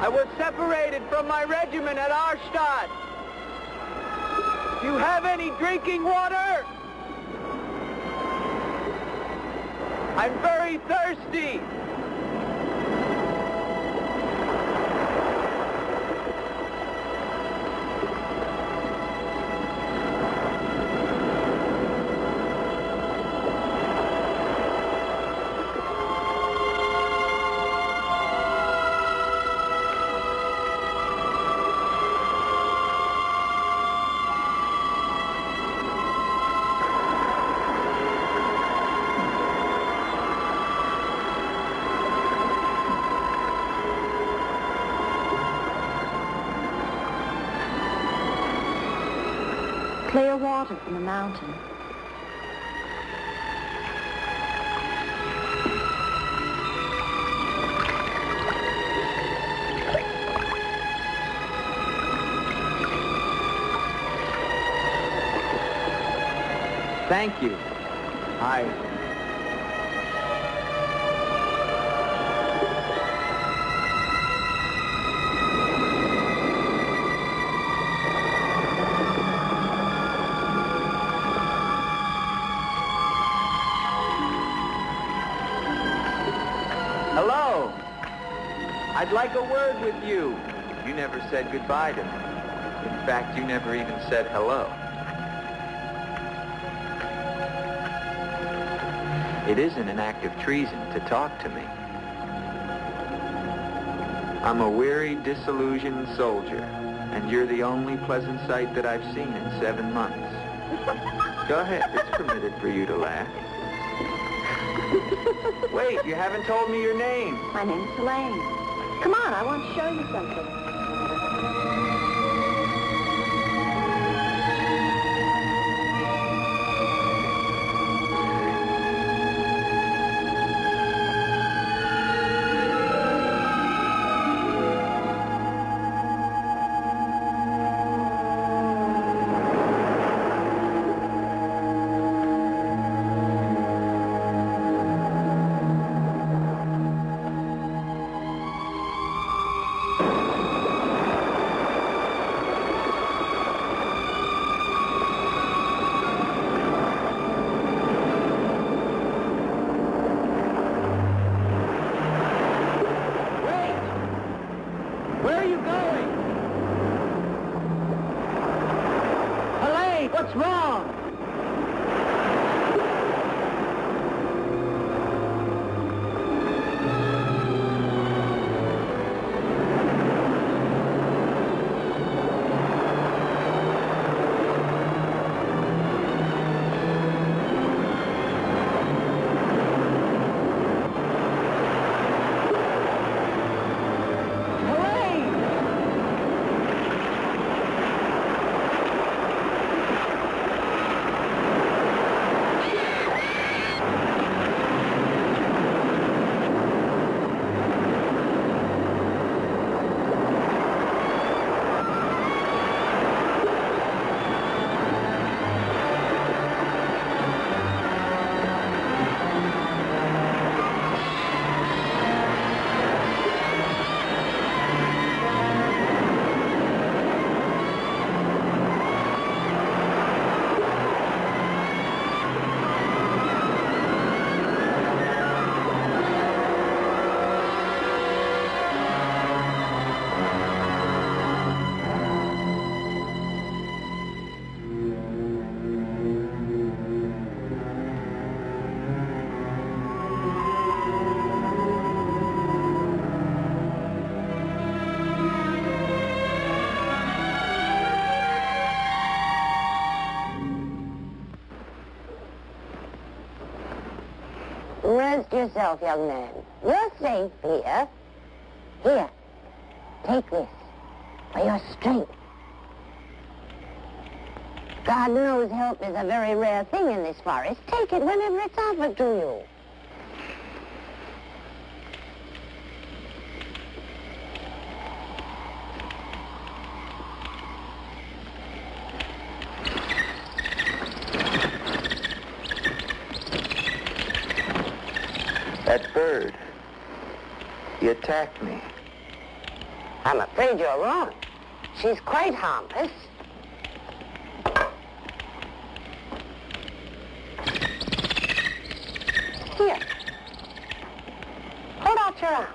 I was separated from my regiment at Arstadt. Do you have any drinking water? I'm very thirsty. Clear water from the mountain. Thank you. Hello. I'd like a word with you. You never said goodbye to me. In fact, you never even said hello. It isn't an act of treason to talk to me. I'm a weary, disillusioned soldier, and you're the only pleasant sight that I've seen in 7 months. Go ahead, it's permitted for you to laugh. Wait, you haven't told me your name. My name's Elaine. Come on, I want to show you something. What's wrong? Rest yourself, young man. You're safe here. Here, take this for your strength. God knows help is a very rare thing in this forest. Take it whenever it's offered to you. That bird, he attacked me. I'm afraid you're wrong. She's quite harmless. Here. Hold out your arm.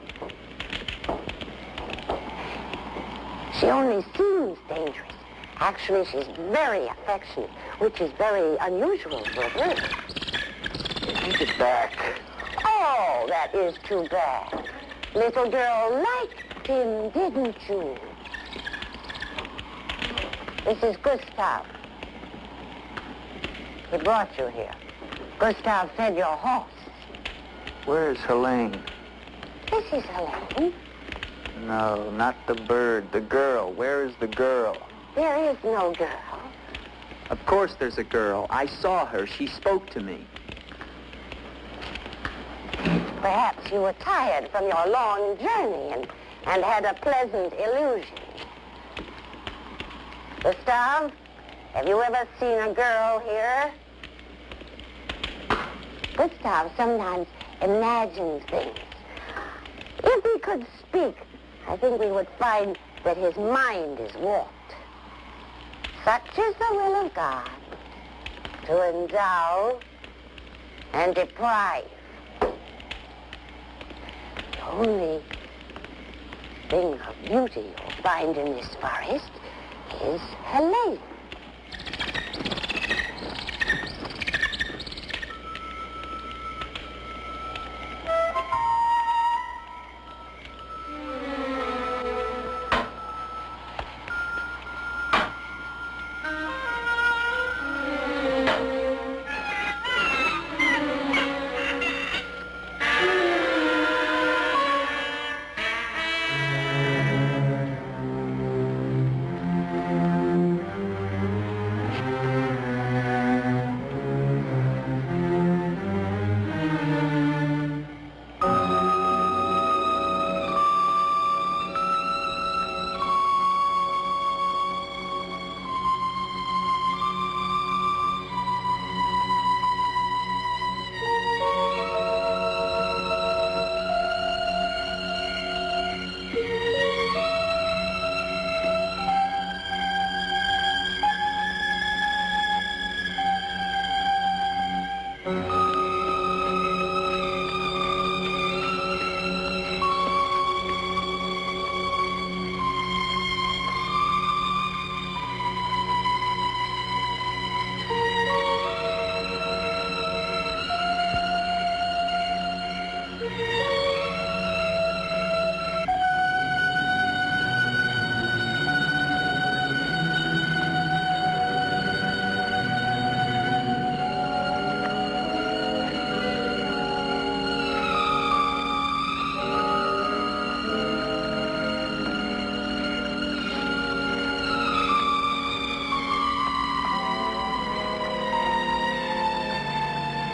She only seems dangerous. Actually, she's very affectionate, which is very unusual for a girl. Take it back. Oh, that is too bad. Little girl liked him, didn't you? This is Gustav. He brought you here. Gustav fed your horse. Where's Helene? This is Helene. No, not the bird. The girl. Where is the girl? There is no girl. Of course there's a girl. I saw her. She spoke to me. Perhaps you were tired from your long journey and had a pleasant illusion. Gustav, have you ever seen a girl here? Gustav sometimes imagines things. If he could speak, I think we would find that his mind is warped. Such is the will of God, to endow and deprive. The only thing of beauty you'll find in this forest is Helene.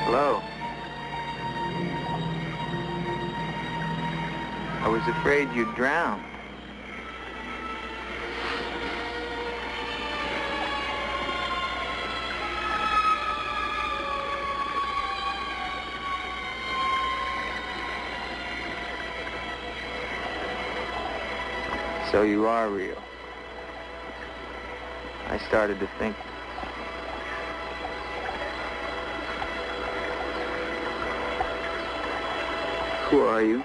Hello. I was afraid you'd drown. So you are real. I started to think. Who are you?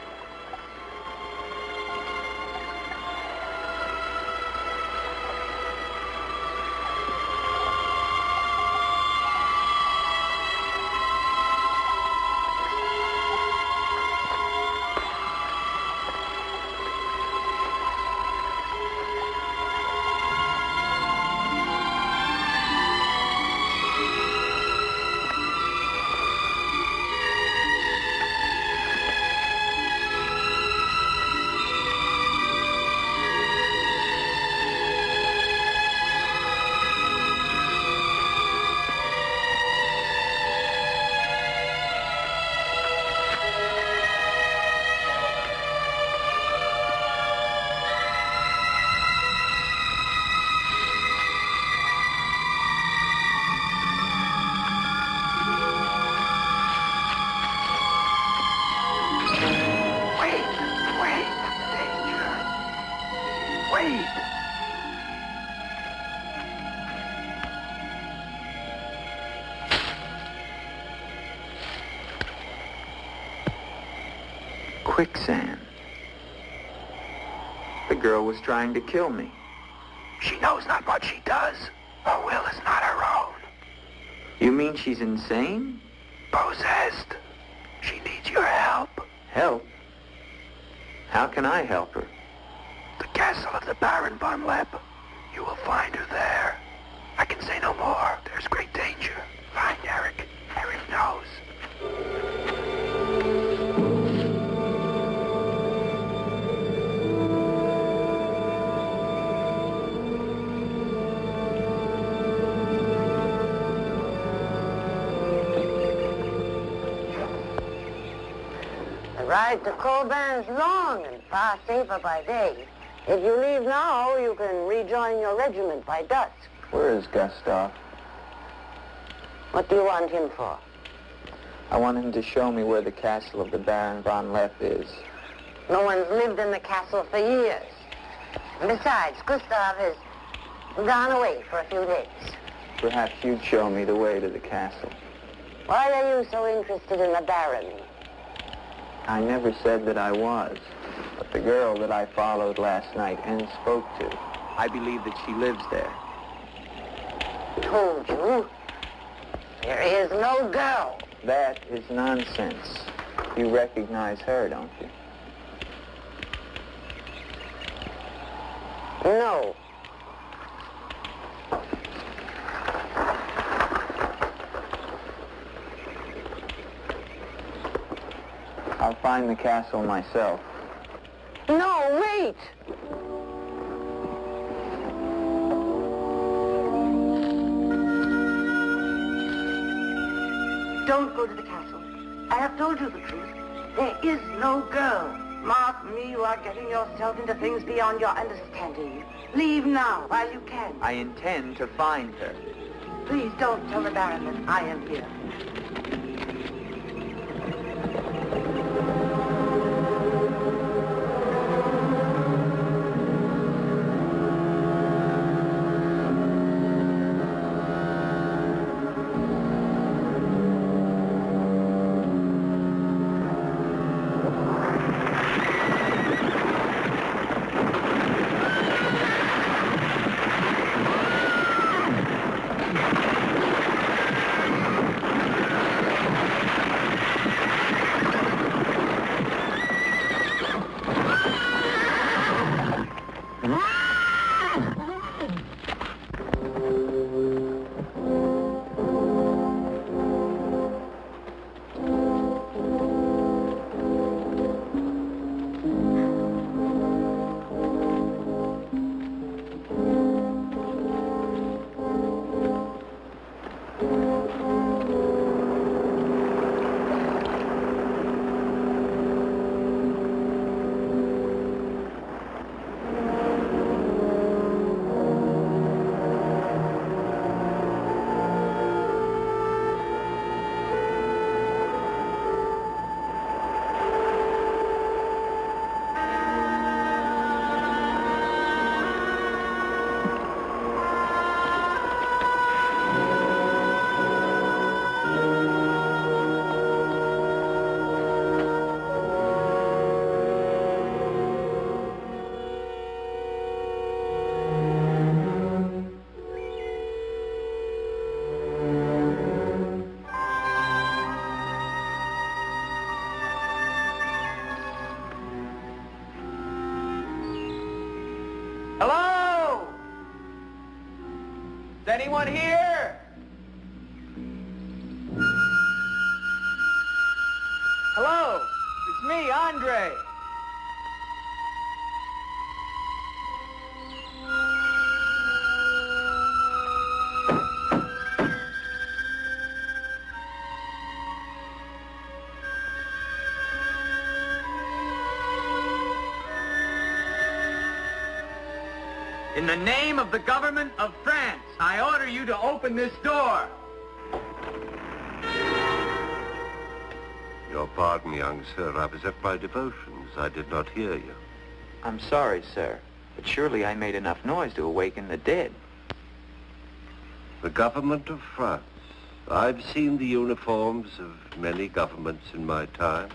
Wait! Quicksand. The girl was trying to kill me. She knows not what she does. Her will is not her own. You mean she's insane? Possessed. She needs your help. Help? How can I help her? The castle of the Baron von Lepp. You will find her there. I can say no more. There's great danger. Find Eric. Eric knows. The ride to Corman's long and far safer by day. If you leave now, you can rejoin your regiment by dusk. Where is Gustav? What do you want him for? I want him to show me where the castle of the Baron von Lepp is. No one's lived in the castle for years. And besides, Gustav has gone away for a few days. Perhaps you'd show me the way to the castle. Why are you so interested in the Baron? I never said that I was. But the girl that I followed last night and spoke to, I believe that she lives there. Told you. There is no girl. That is nonsense. You recognize her, don't you? No. I'll find the castle myself. No, wait! Don't go to the castle. I have told you the truth. There is no girl. Mark me, you are getting yourself into things beyond your understanding. Leave now, while you can. I intend to find her. Please don't tell the Baron that I am here. Hello? Is anyone here? Hello? It's me, Andre. In the name of the government of France, I order you to open this door. Your pardon, young sir. I was at my devotions. I did not hear you. I'm sorry, sir. But surely I made enough noise to awaken the dead. The government of France. I've seen the uniforms of many governments in my time.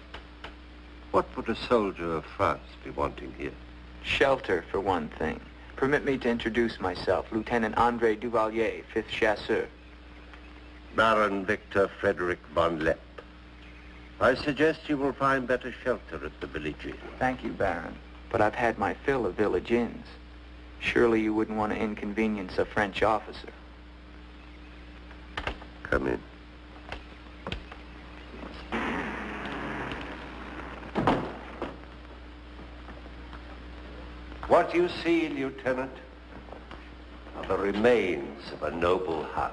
What would a soldier of France be wanting here? Shelter, for one thing. Permit me to introduce myself, Lieutenant André Duvalier, 5th Chasseurs. Baron Victor Frederick von Lepp. I suggest you will find better shelter at the village inn. Thank you, Baron. But I've had my fill of village inns. Surely you wouldn't want to inconvenience a French officer. Come in. What you see, Lieutenant, are the remains of a noble house.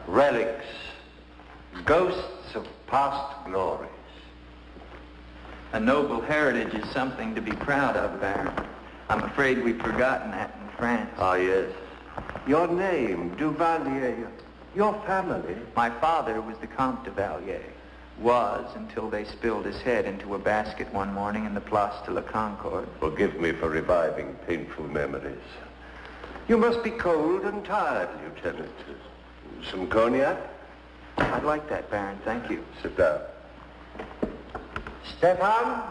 Relics, ghosts of past glories. A noble heritage is something to be proud of, Baron. I'm afraid we've forgotten that in France. Ah, yes. Your name, Duvalier, your family. My father was the Comte de Valier. Was until they spilled his head into a basket one morning in the Place de la Concorde. Forgive me for reviving painful memories. You must be cold and tired, Lieutenant. Some cognac? I'd like that, Baron. Thank you. Sit down. Stefan?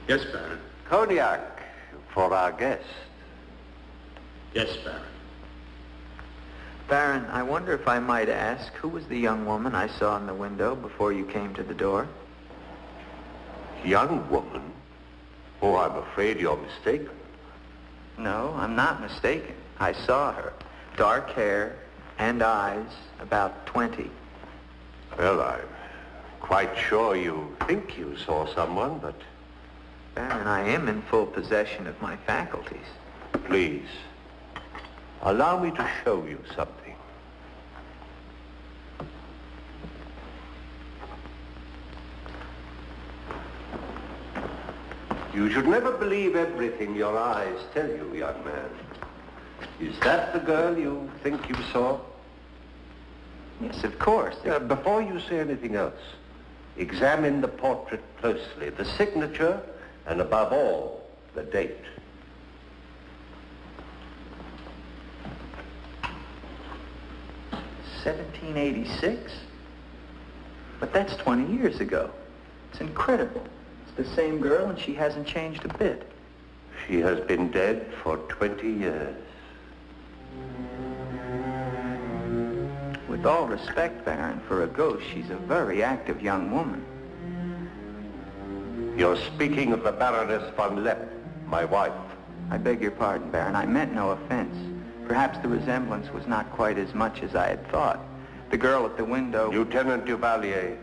Yes, Baron. Cognac for our guest. Yes, Baron. Baron, I wonder if I might ask, who was the young woman I saw in the window before you came to the door? Young woman? Oh, I'm afraid you're mistaken. No, I'm not mistaken. I saw her. Dark hair and eyes, about 20. Well, I'm quite sure you think you saw someone, but... Baron, I am in full possession of my faculties. Please, allow me to show you something. You should never believe everything your eyes tell you, young man. Is that the girl you think you saw? Yes, of course. Before you say anything else, examine the portrait closely, the signature, and above all, the date. $1786? But that's 20 years ago. It's incredible. It's the same girl and she hasn't changed a bit. She has been dead for 20 years. With all respect, Baron, for a ghost, she's a very active young woman. You're speaking of the Baroness von Lepp, my wife. I beg your pardon, Baron. I meant no offense. Perhaps the resemblance was not quite as much as I had thought. The girl at the window... Lieutenant Duvalier,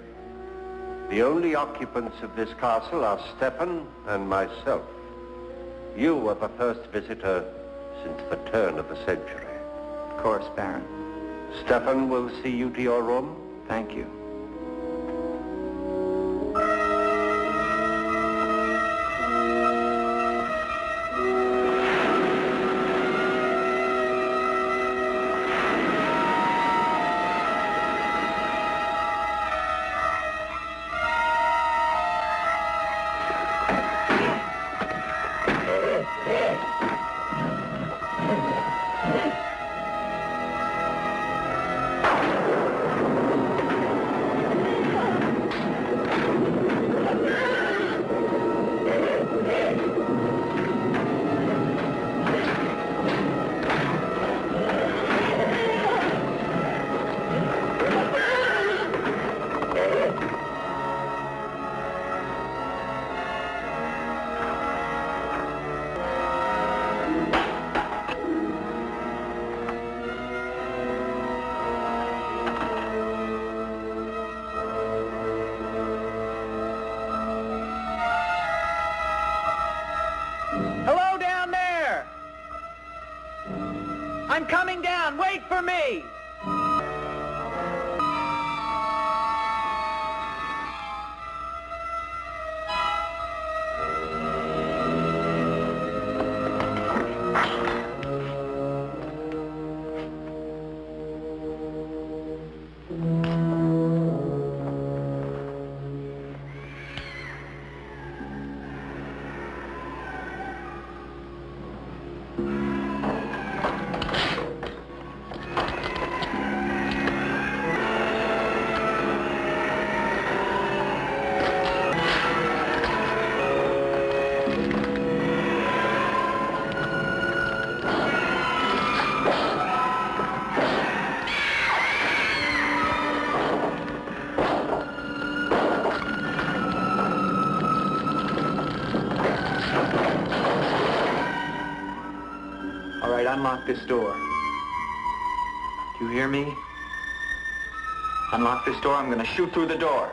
the only occupants of this castle are Stefan and myself. You are the first visitor since the turn of the century. Of course, Baron. Stefan will see you to your room. Thank you. Hello down there! I'm coming down. Wait for me! right, unlock this door. Do you hear me? Unlock this door, I'm gonna shoot through the door.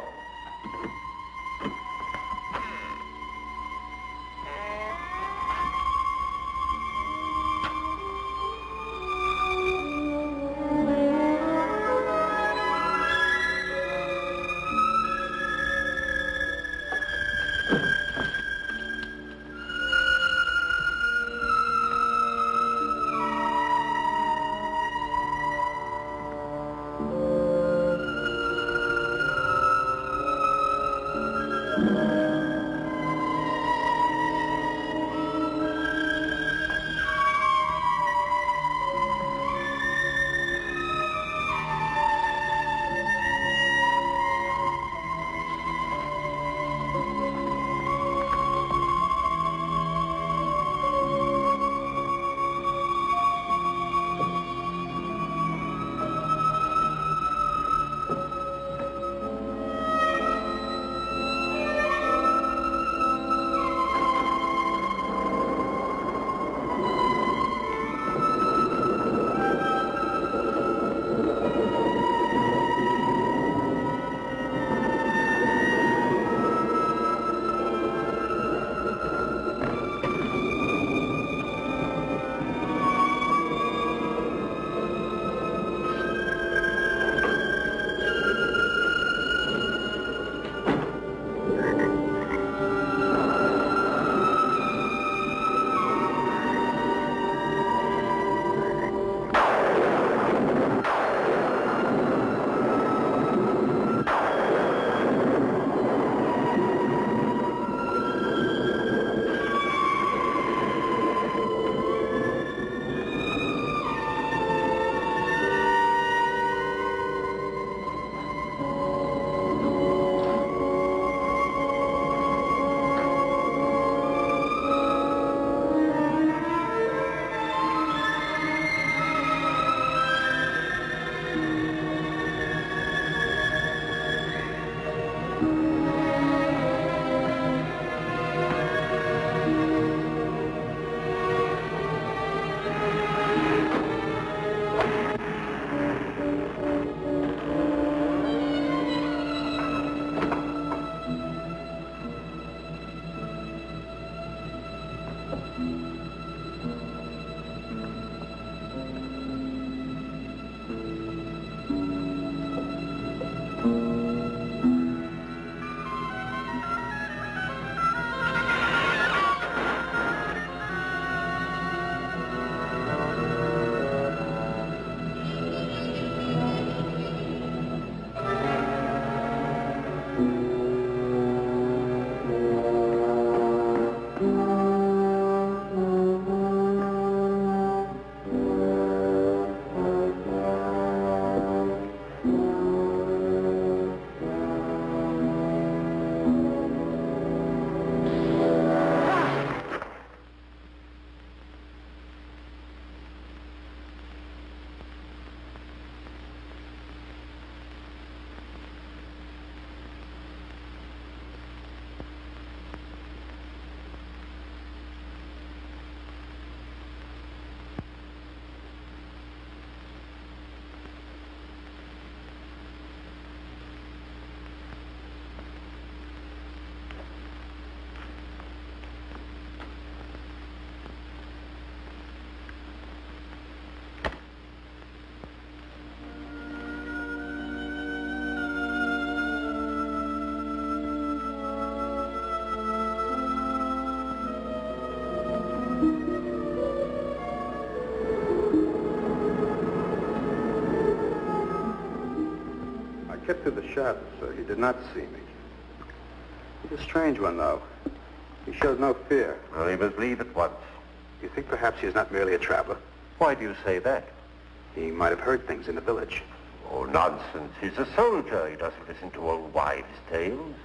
Kept through the shadows, sir. He did not see me. He's a strange one, though. He shows no fear. Well, he must leave at once. You think perhaps he is not merely a traveler? Why do you say that? He might have heard things in the village. Oh, nonsense. He's a soldier. He doesn't listen to old wives' tales.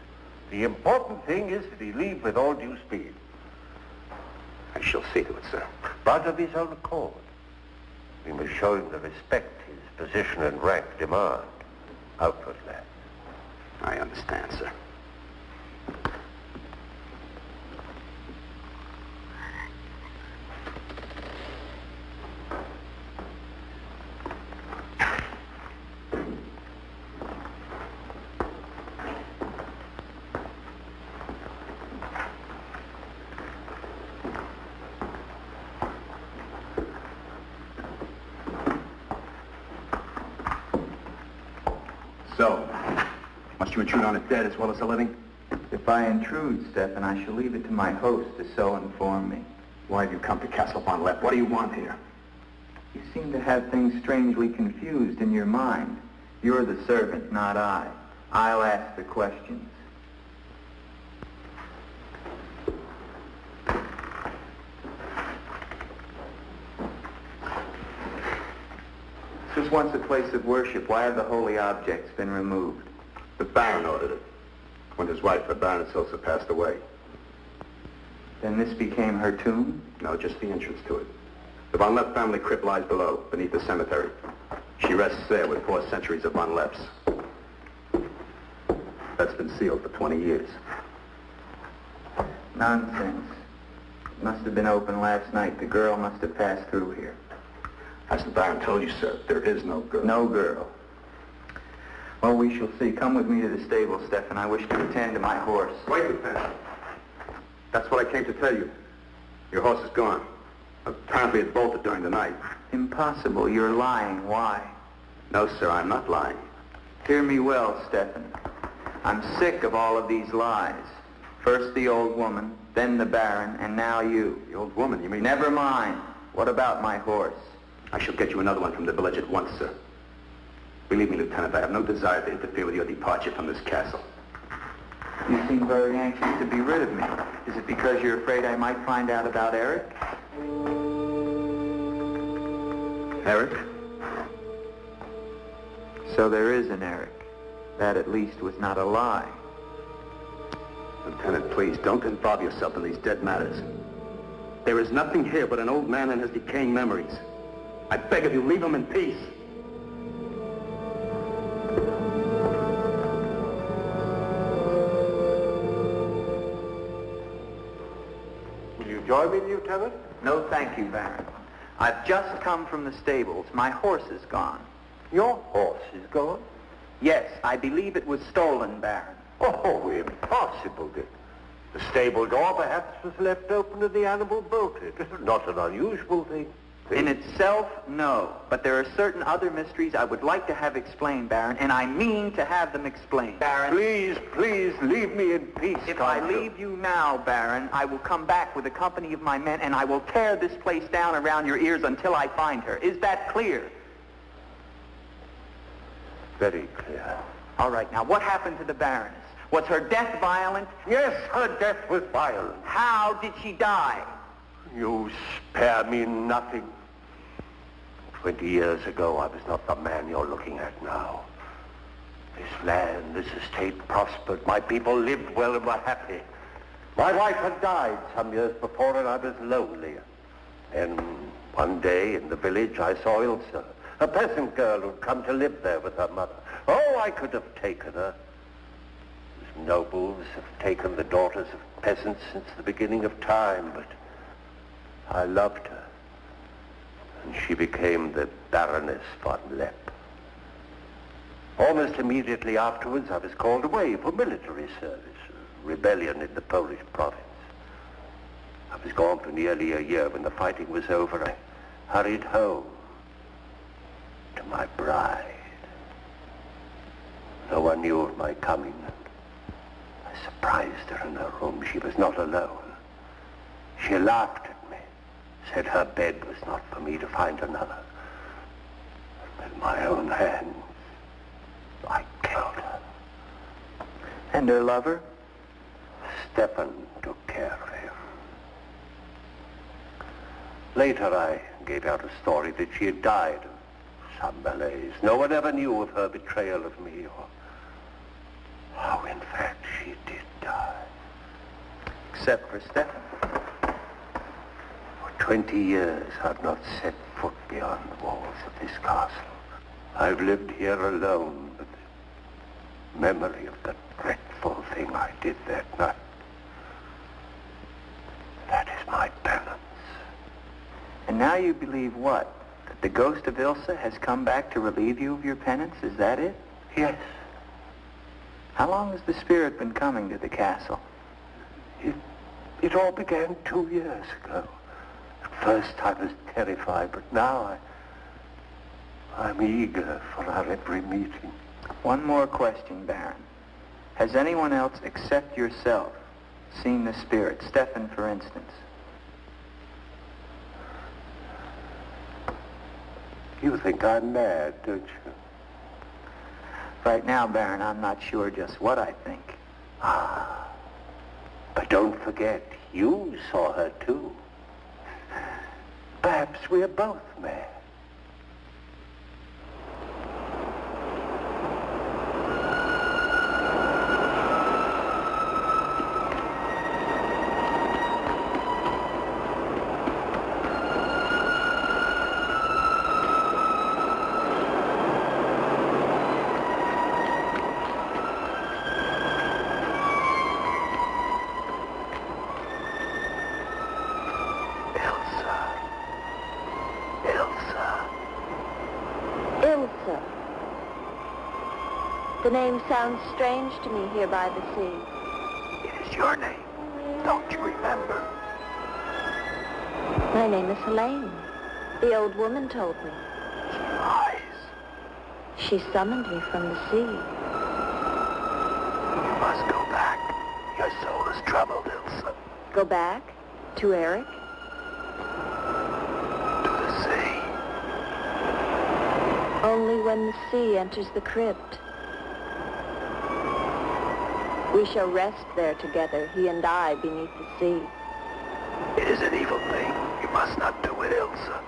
The important thing is that he leave with all due speed. I shall see to it, sir. But of his own accord. We must show him the respect his position and rank demand. Outward, lad. I understand, sir. So, must you intrude on the dead as well as the living? If I intrude, Stefan, I shall leave it to my host to so inform me. Why have you come to Castle Von Lepp? What do you want here? You seem to have things strangely confused in your mind. You're the servant, not I. I'll ask the questions. This was once a place of worship. Why have the holy objects been removed? The Baron ordered it, when his wife, the Baroness Ilsa, passed away. Then this became her tomb? No, just the entrance to it. The Von Lepp family crypt lies below, beneath the cemetery. She rests there with 4 centuries of Von Lepps. That's been sealed for 20 years. Nonsense. It must have been open last night. The girl must have passed through here. As the Baron told you, sir, there is no girl. No girl. Well, we shall see. Come with me to the stable, Stefan. I wish to attend to my horse. Wait, Lieutenant. That's what I came to tell you. Your horse is gone. Apparently it bolted during the night. Impossible. You're lying. Why? No, sir, I'm not lying. Hear me well, Stefan. I'm sick of all of these lies. First the old woman, then the Baron, and now you. The old woman, you mean? Never mind. What about my horse? I shall get you another one from the village at once, sir. Believe me, Lieutenant, I have no desire to interfere with your departure from this castle. You seem very anxious to be rid of me. Is it because you're afraid I might find out about Eric? Eric? So there is an Eric. That at least was not a lie. Lieutenant, please, don't involve yourself in these dead matters. There is nothing here but an old man and his decaying memories. I beg of you, leave him in peace. Will you join me, Lieutenant? No, thank you, Baron. I've just come from the stables. My horse is gone. Your horse is gone? Yes, I believe it was stolen, Baron. Oh, impossible, Dick. The stable door perhaps was left open and the animal bolted. Not an unusual thing. In itself, no. But there are certain other mysteries I would like to have explained, Baron, and I mean to have them explained. Baron, Please, please, leave me in peace. if I leave you now, Baron, I will come back with a company of my men, and I will tear this place down around your ears until I find her. Is that clear? Very clear. All right, now, what happened to the Baroness? Was her death violent? Yes, her death was violent. How did she die? You spare me nothing. 20 years ago, I was not the man you're looking at now. This land, this estate prospered. My people lived well and were happy. My wife had died some years before, and I was lonely. And one day in the village, I saw Ilsa, a peasant girl who'd come to live there with her mother. Oh, I could have taken her. As nobles have taken the daughters of peasants since the beginning of time, but I loved her. And she became the Baroness von Lepp. Almost immediately afterwards, I was called away for military service, a rebellion in the Polish province. I was gone for nearly a year. When the fighting was over, I hurried home to my bride. No one knew of my coming. I surprised her in her room. She was not alone. She laughed at me, said her bed was not for me to find another. With my own hands, I killed her. And her lover? Stefan took care of him. Later, I gave out a story that she had died of some malaise. No one ever knew of her betrayal of me, or how, in fact, she did die. Except for Stefan. For 20 years, I've not set foot beyond the walls of this castle. I've lived here alone with the memory of the dreadful thing I did that night. That is my penance. And now you believe what? That the ghost of Ilsa has come back to relieve you of your penance? Is that it? Yes. How long has the spirit been coming to the castle? It all began 2 years ago. At first I was terrified, but now I'm eager for our every meeting. One more question, Baron. Has anyone else except yourself seen the spirit? Stefan, for instance. You think I'm mad, don't you? Right now, Baron, I'm not sure just what I think. Ah. But don't forget, you saw her too. Perhaps we're both mad. The name sounds strange to me here by the sea. It is your name. Don't you remember? My name is Helene. The old woman told me. She lies. She summoned me from the sea. You must go back. Your soul is troubled, Ilsa. Go back? To Eric? To the sea. Only when the sea enters the crypt. We shall rest there together, he and I, beneath the sea. It is an evil thing. You must not do it, Ilsa.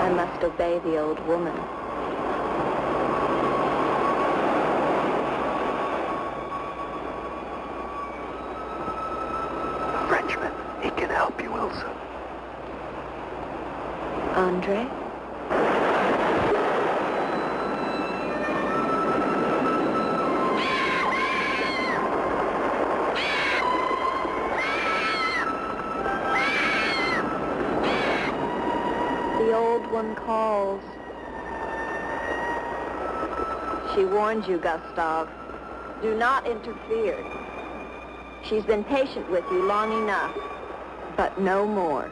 I must obey the old woman. A Frenchman. He can help you, Ilsa. Andre? The old one calls. She warns you, Gustav. Do not interfere. She's been patient with you long enough, but no more.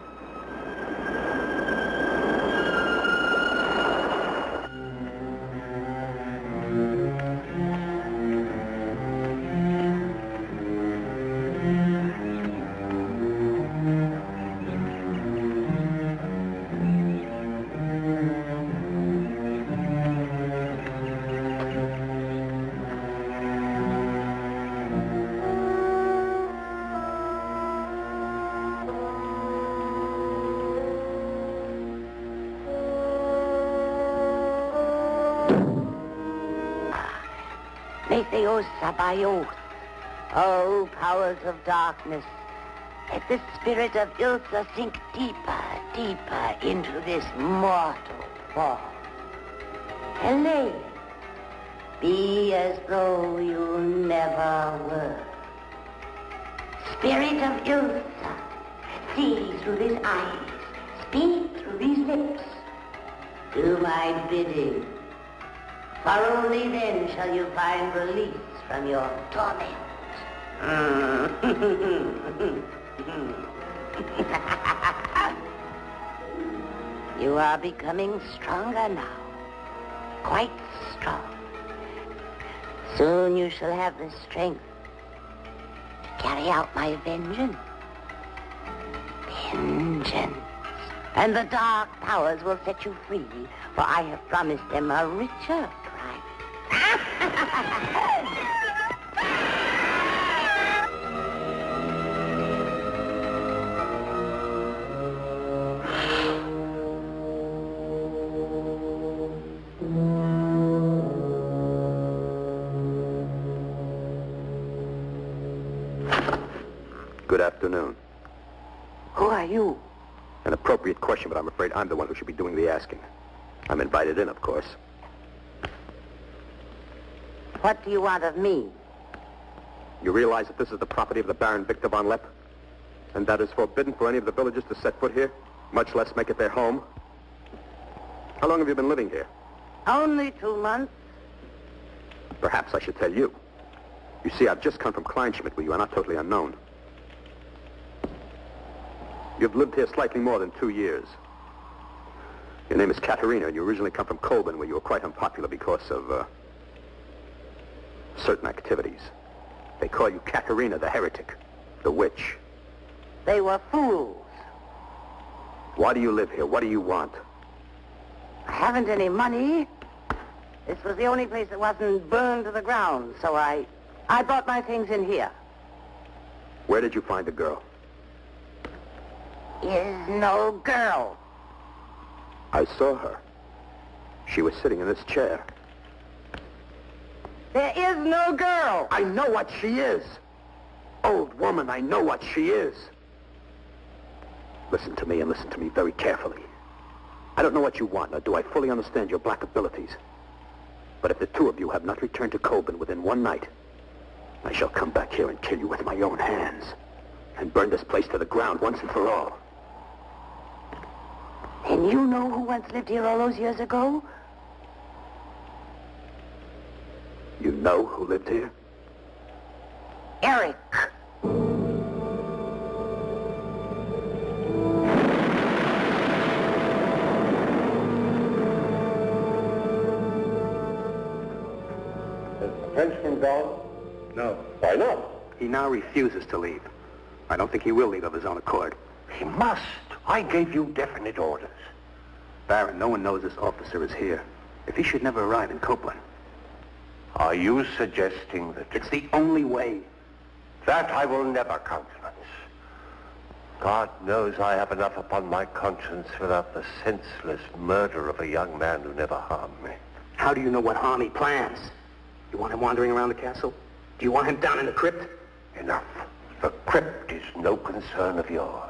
Metheosa by oath, O powers of darkness, let the spirit of Ilsa sink deeper, deeper into this mortal form. Helene, be as though you never were. Spirit of Ilsa, see through these eyes, speak through these lips. Do my bidding. For only then shall you find release from your torment. You are becoming stronger now. Quite strong. Soon you shall have the strength to carry out my vengeance. Vengeance. And the dark powers will set you free, for I have promised them a richer prize. Good afternoon. Who are you? An appropriate question, but I'm afraid I'm the one who should be doing the asking. I'm invited in, of course. What do you want of me? You realize that this is the property of the Baron Victor von Lepp? And that is forbidden for any of the villagers to set foot here, much less make it their home? How long have you been living here? Only 2 months. Perhaps I should tell you. You see, I've just come from Kleinschmidt, where you are not totally unknown. You've lived here slightly more than 2 years. Your name is Katerina, and you originally come from Corman, where you were quite unpopular because of, certain activities. They call you Katerina the heretic, the witch. They were fools. Why do you live here? What do you want? I haven't any money. This was the only place that wasn't burned to the ground, so I brought my things in here. Where did you find the girl? Is no girl. I saw her. She was sitting in this chair. There is no girl. I know what she is. Old woman, I know what she is. Listen to me, and listen to me very carefully. I don't know what you want, nor do I fully understand your black abilities. But if the two of you have not returned to Corman within one night, I shall come back here and kill you with my own hands, and burn this place to the ground once and for all. And you know who once lived here all those years ago? You know who lived here? Eric. Is the Frenchman gone? No. Why not? He now refuses to leave. I don't think he will leave of his own accord. He must. I gave you definite orders. Baron, no one knows this officer is here. If he should never arrive in Corman. Are you suggesting that... It's the only way. That I will never countenance. God knows I have enough upon my conscience without the senseless murder of a young man who never harmed me. How do you know what harm he plans? You want him wandering around the castle? Do you want him down in the crypt? Enough. The crypt is no concern of yours.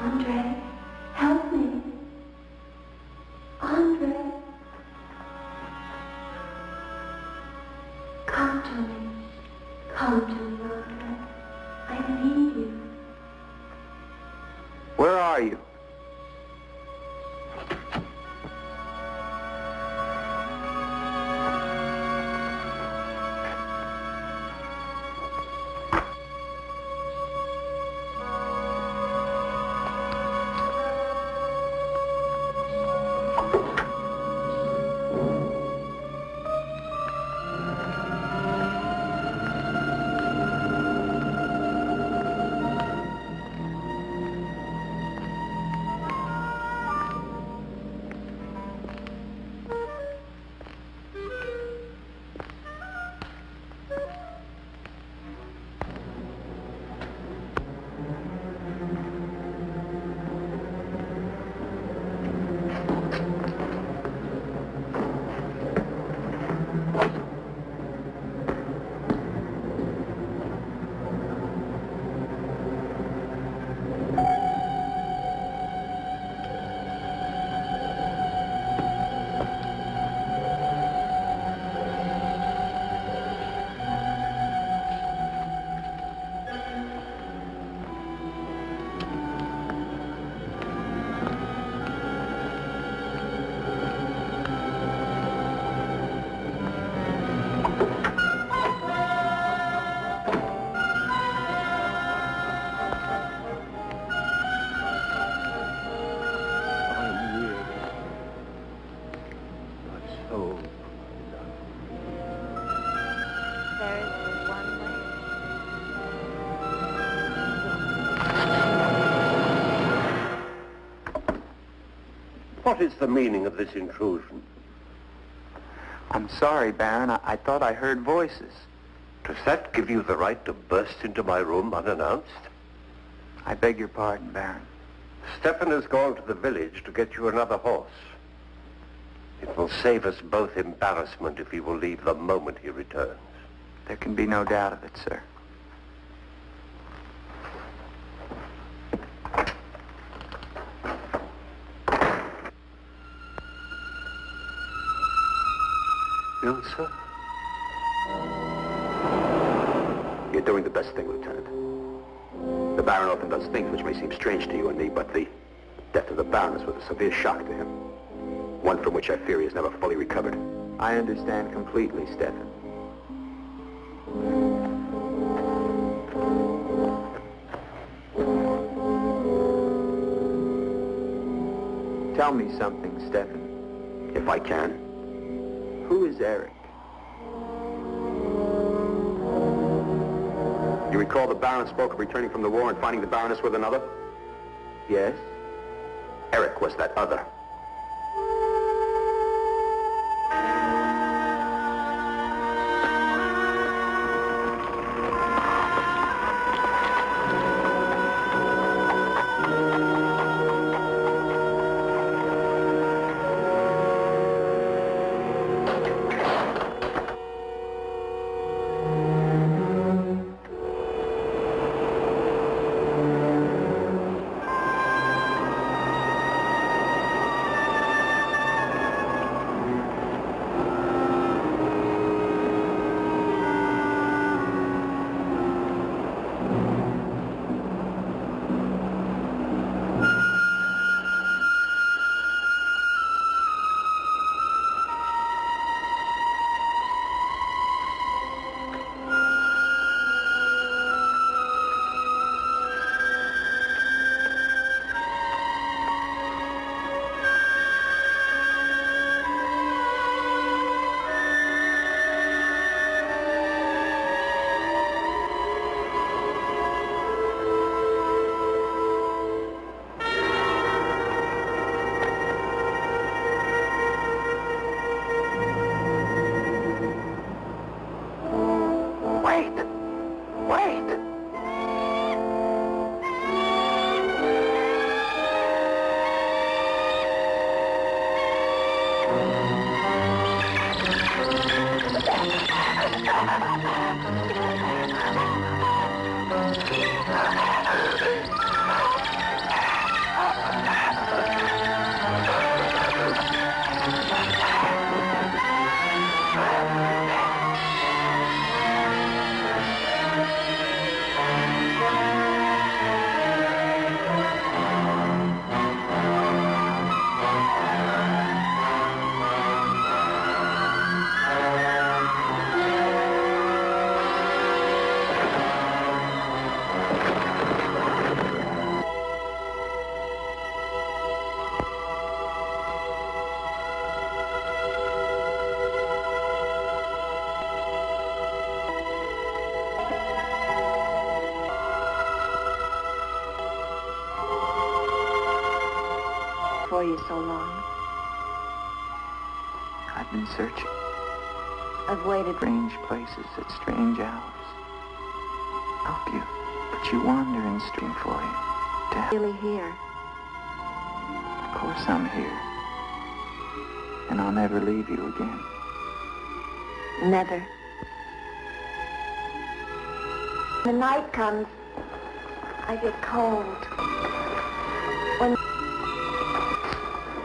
Andre, help me. Andre. Come to me. Come to me, Andre. I need you. Where are you? What is the meaning of this intrusion? I'm sorry, Baron. I thought I heard voices. Does that give you the right to burst into my room unannounced? I beg your pardon, Baron. Stefan has gone to the village to get you another horse. It will save us both embarrassment if he will leave the moment he returns. There can be no doubt of it, sir. Ilsa? You're doing the best thing, Lieutenant. The Baron often does things which may seem strange to you and me, but the death of the Baroness was a severe shock to him. One from which I fear he has never fully recovered. I understand completely, Stefan. Tell me something, Stefan. If I can. Who is Eric? You recall the Baron spoke of returning from the war and finding the Baroness with another? Yes? Eric was that other. For you so long. I've been searching. I've waited. Strange places at strange hours. Help you, but you wander in stream for you. To Really here. Of course I'm here. And I'll never leave you again. Never. When the night comes, I get cold. When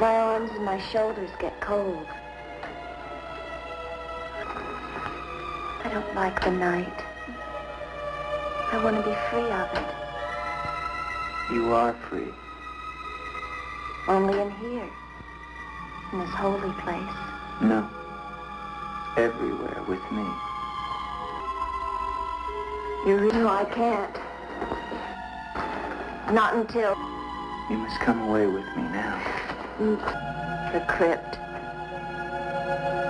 my arms and my shoulders get cold. I don't like the night. I want to be free of it. You are free. Only in here. In this holy place. No. Everywhere with me. No, I can't. Not until... You must come away with me now. The crypt.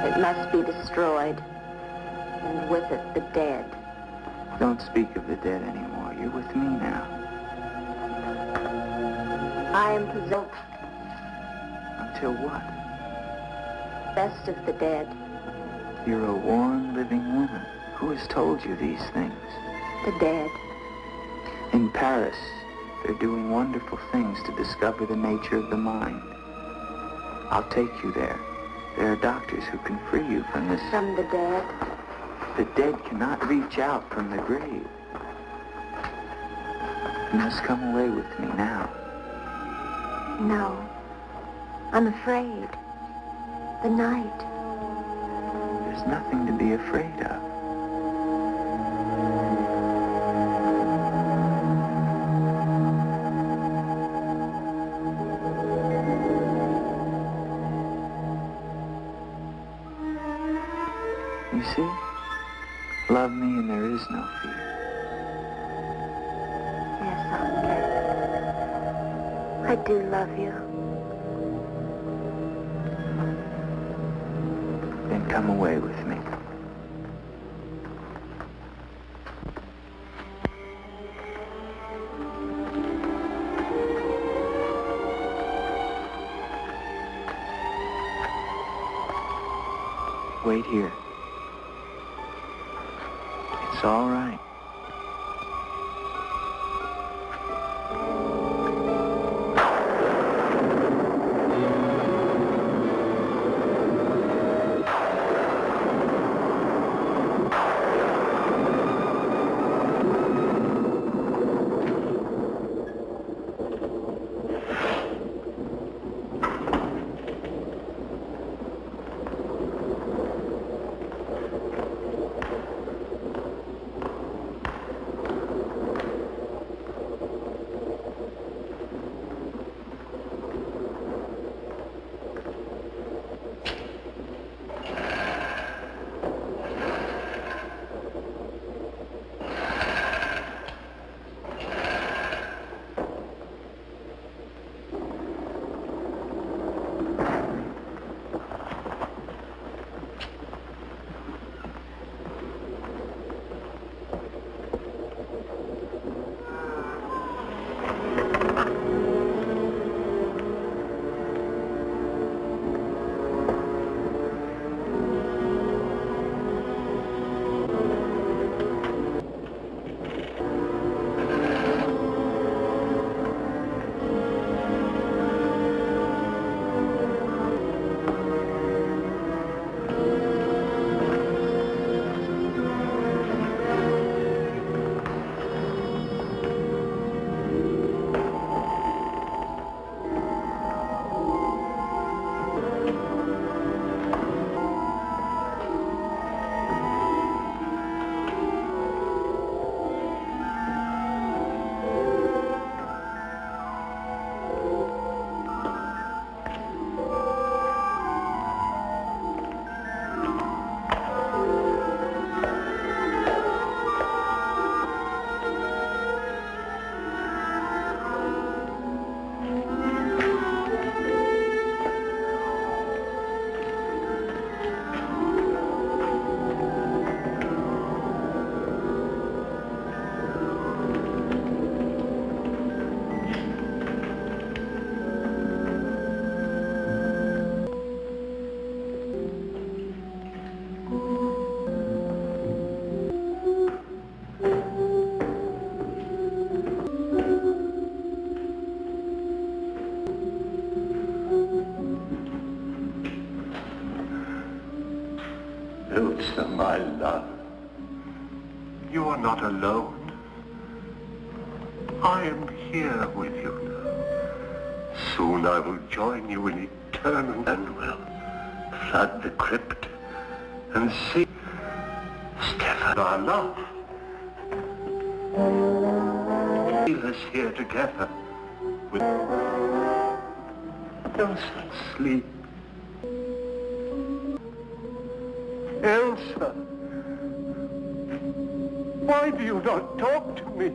It must be destroyed. And with it, the dead. Don't speak of the dead anymore. You're with me now. I am possessed. Until Until what? Best of the dead. You're a warm, living woman. Who has told you these things? The dead. In Paris, they're doing wonderful things to discover the nature of the mind. I'll take you there. There are doctors who can free you from this. From the dead? The dead cannot reach out from the grave. You must come away with me now. No. I'm afraid. The night. There's nothing to be afraid of. You see? Love me and there is no fear. Yes, Andre. I do love you. Then come away with me. Wait here. It's all right. Elsa, my love, you are not alone. I am here with you now. Soon I will join you in eternal and will flood the crypt and see Stefan, our love. Leave us here together with Elsa, sleep. Elsa, why do you not talk to me?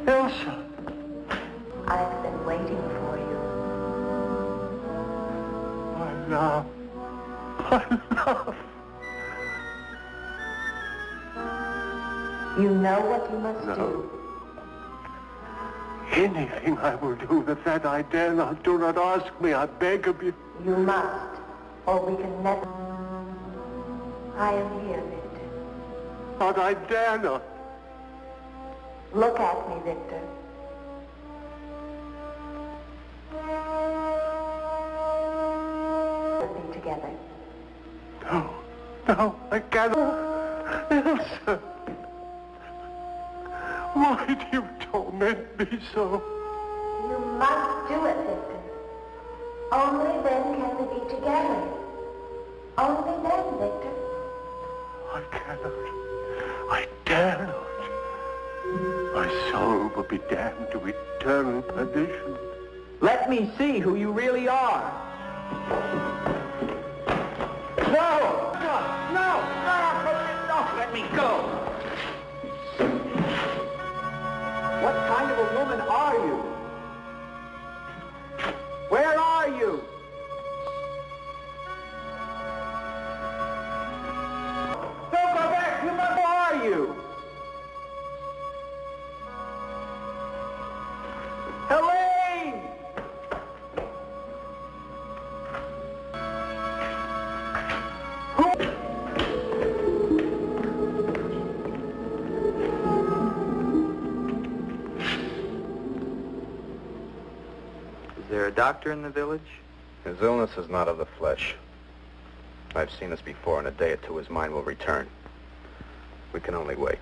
Elsa. I've been waiting for you. My love. My love. You know what you must do. Anything I will do, that I dare not. Do not ask me, I beg of you. You must, or we can never. I am here, Victor. But I dare not. Look at me, Victor. We'll be together. No, I cannot. Elsa. Why do you torment me so? You must do it, Victor. Only then can we be together. Only then, Victor. I cannot. I dare not. My soul will be damned to eternal perdition. Let me see who you really are. No! Let me go! What kind of a woman are you? Where are you? Don't go back! You must... Who are you? Helene! Is there a doctor in the village? His illness is not of the flesh. I've seen this before. In a day or two, his mind will return. We can only wait.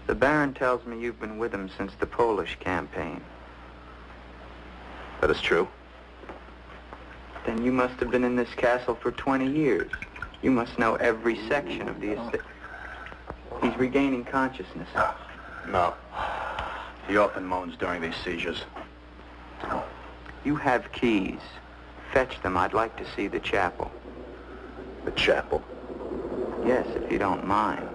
The Baron tells me you've been with him since the Polish campaign. That is true. Then you must have been in this castle for 20 years. You must know every section of the estate. He's regaining consciousness. No. He often moans during these seizures. You have keys. Fetch them. I'd like to see the chapel. The chapel? Yes, if you don't mind.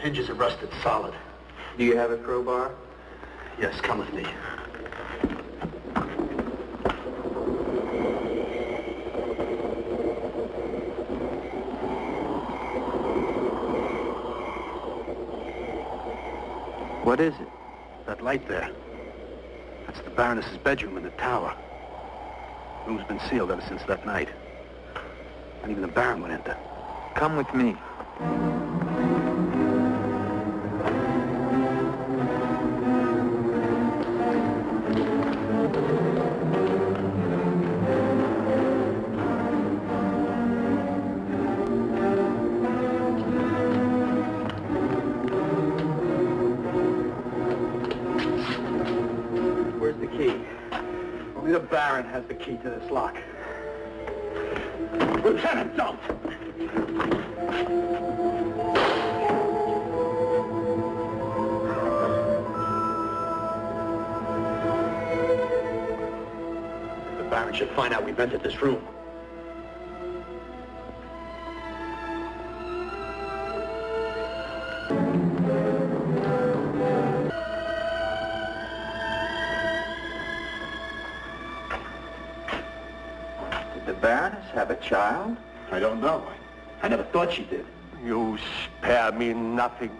Hinges are rusted solid. Do you have a crowbar? Yes, come with me. What is it? That light there. That's the Baroness's bedroom in the tower. The room's been sealed ever since that night. And even the Baron went enter. Come with me. Where's the key? Only the Baron has the key to this lock. Lieutenant, don't! The Baron should find out we've entered this room. Did the Baroness have a child? I don't know. I never thought she did. You spare me nothing.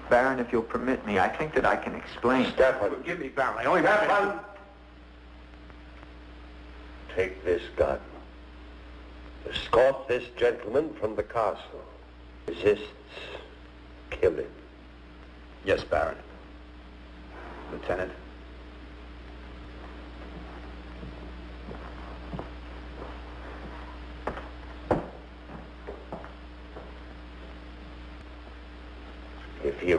Baron, if you'll permit me, I think that I can explain. Forgive me, Baron. I only have... Take this gun. Escort this gentleman from the castle. Resists, kill him. Yes, Baron. Lieutenant. If he...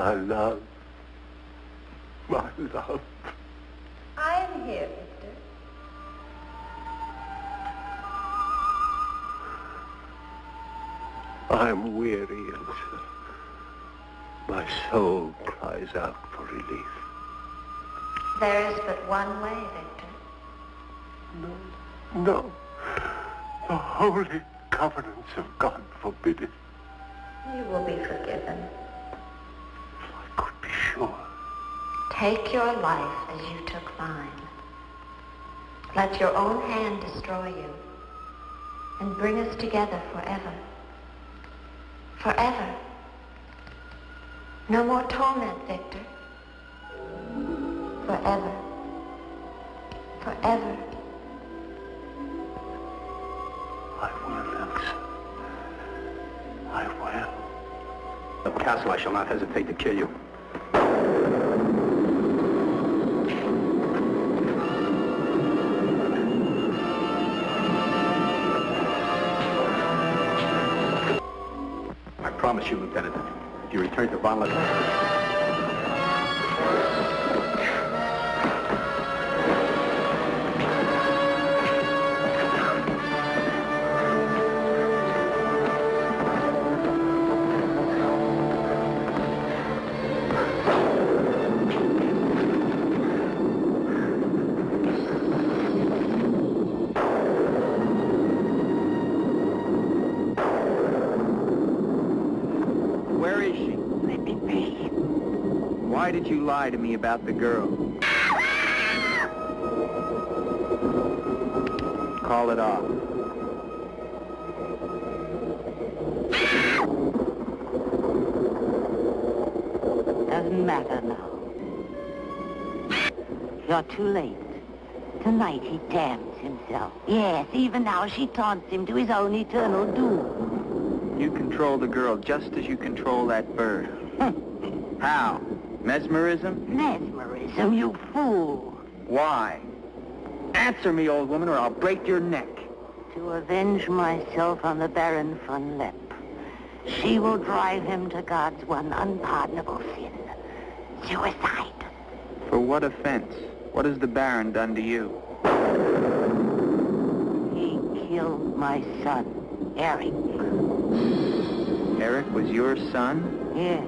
My love. My love. I'm here, Victor. I'm weary, Elsa. My soul cries out for relief. There is but one way, Victor. No, no. The holy covenants of God forbid it. You will be forgiven. If I could be sure. Take your life as you took mine. Let your own hand destroy you and bring us together forever. Forever. No more torment, Victor. Forever. Forever. I will, Elsa. I will. At the castle, I shall not hesitate to kill you. I promise you, Lieutenant, if you return to Von Where is she? Let me be. Why did you lie to me about the girl? Call it off. Doesn't matter now. You're too late. Tonight he damns himself. Yes, even now she taunts him to his own eternal doom. You control the girl just as you control that bird. How? Mesmerism? Mesmerism, you fool. Why? Answer me, old woman, or I'll break your neck. To avenge myself on the Baron von Lepp. She will drive him to God's one unpardonable sin. Suicide. For what offense? What has the Baron done to you? He killed my son, Eric. Eric was your son? Yes.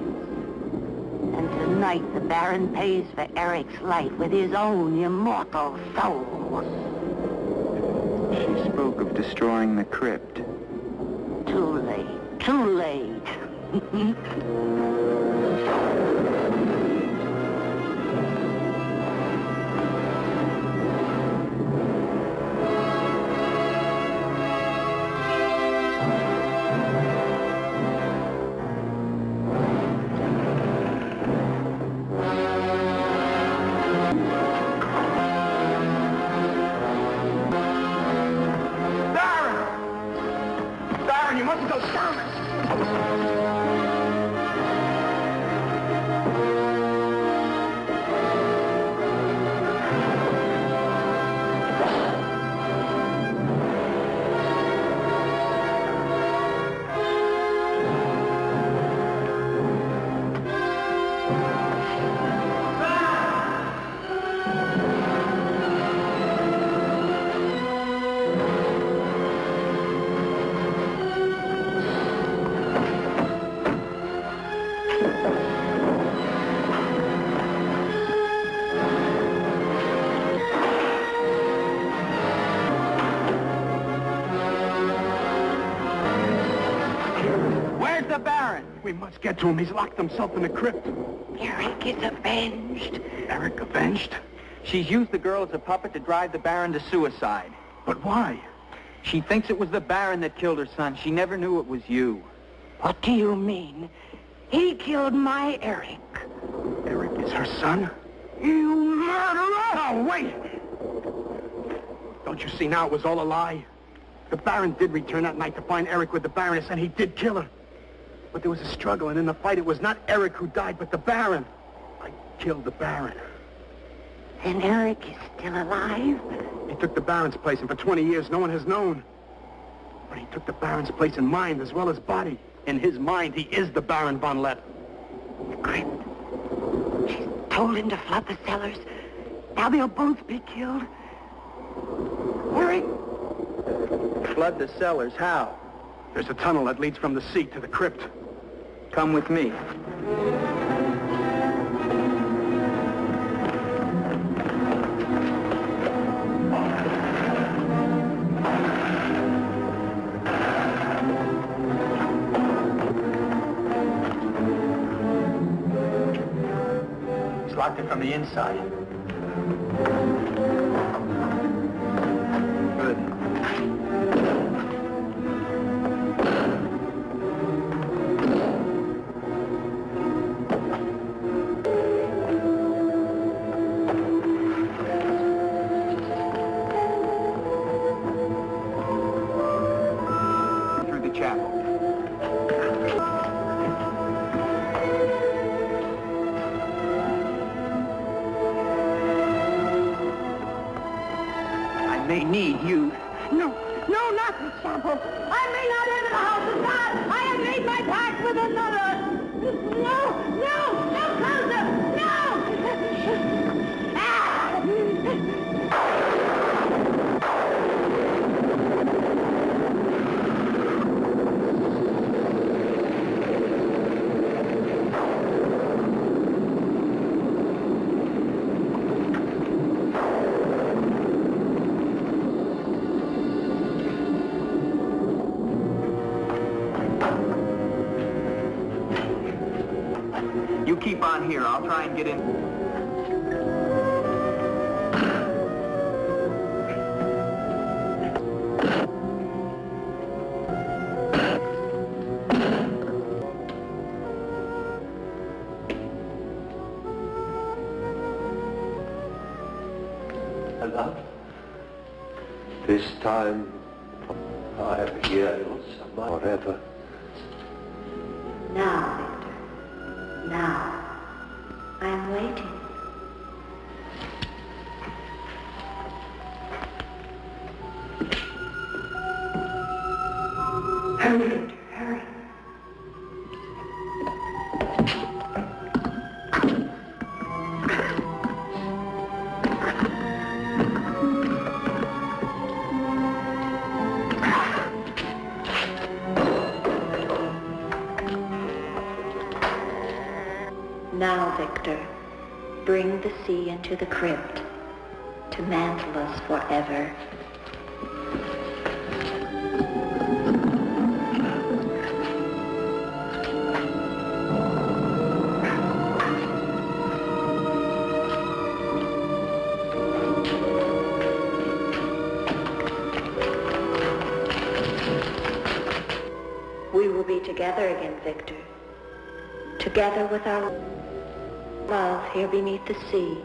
And tonight the Baron pays for Eric's life with his own immortal soul. She spoke of destroying the crypt. Too late. Too late. Baron, you mustn't go down. We must get to him. He's locked himself in the crypt. Eric is avenged. Eric avenged? She's used the girl as a puppet to drive the Baron to suicide. But why? She thinks it was the Baron that killed her son. She never knew it was you. What do you mean? He killed my Eric. Eric is her son? You murderer! No, wait! Don't you see now it was all a lie? The Baron did return that night to find Eric with the Baroness, and he did kill her. But there was a struggle, and in the fight, it was not Eric who died, but the Baron. I killed the Baron. Then Eric is still alive? He took the Baron's place, and for 20 years, no one has known. But he took the Baron's place in mind as well as body. In his mind, he is the Baron von Lepp. The crypt. told him to flood the cellars. Now they'll both be killed. Hurry! Flood the cellars? How? There's a tunnel that leads from the seat to the crypt. Come with me. He's locked it from the inside. Good. Through the chapel. I may need you. No, not the chapel. I may not enter the house of God. I have made my pact with another. No closer. No! You keep on here. I'll try and get in. Love, this time I am here forever. Now, Victor. Now. I am waiting. Hurry, Victor, hurry. Now, Victor, bring the sea into the crypt to mantle us forever. We will be together again, Victor. Together with our love here beneath the sea.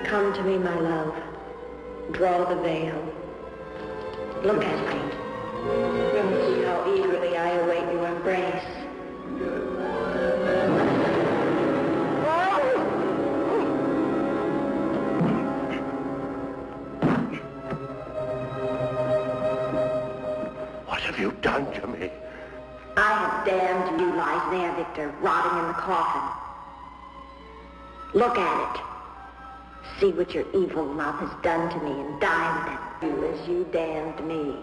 Come to me, my love. Draw the veil. Look at me. See how eagerly I await your embrace. What have you done to me? I have damned you, lies there, Victor, rotting in the coffin. Look at it. See what your evil love has done to me and die with it. You as you damned me.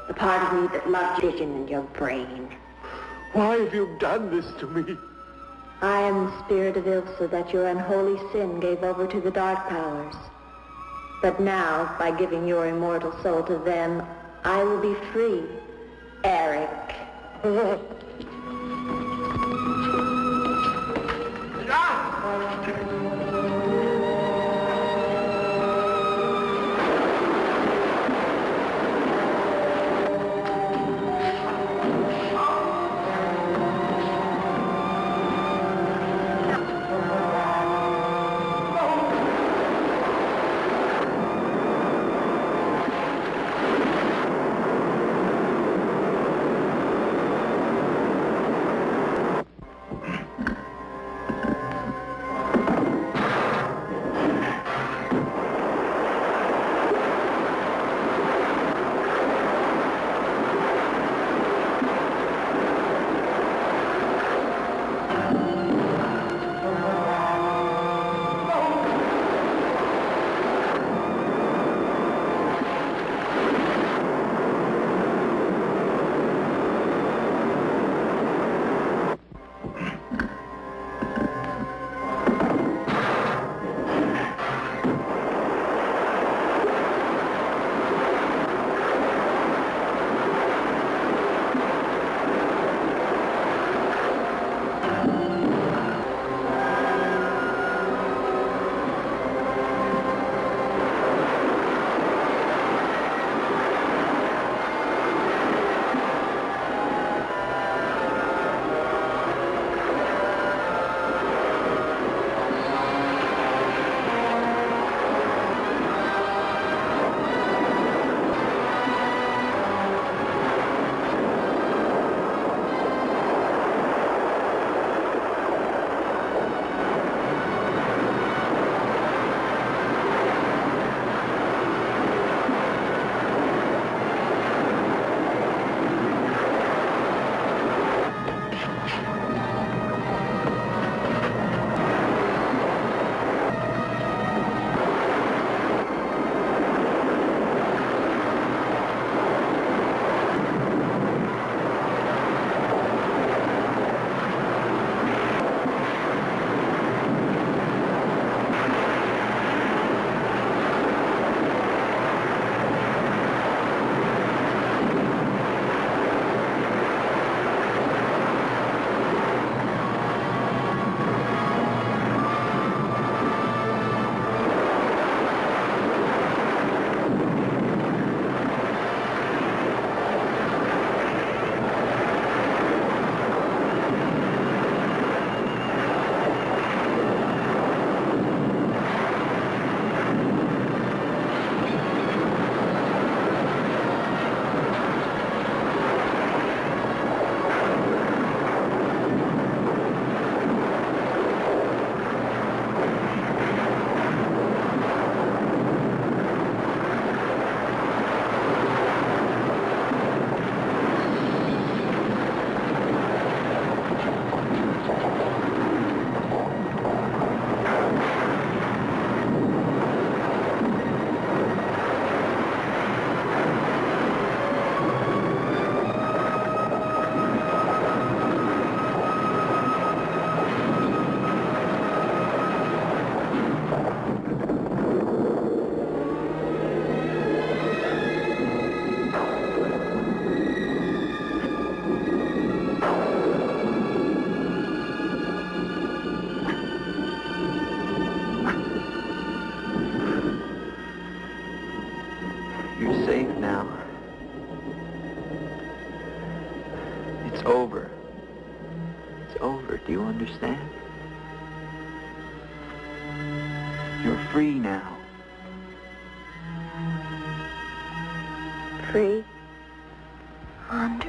The part of me that loved vision in your brain. Why have you done this to me? I am the spirit of Ilsa that your unholy sin gave over to the dark powers. But now, by giving your immortal soul to them, I will be free. Eric. over. Do you understand? You're free now. Free? Andre?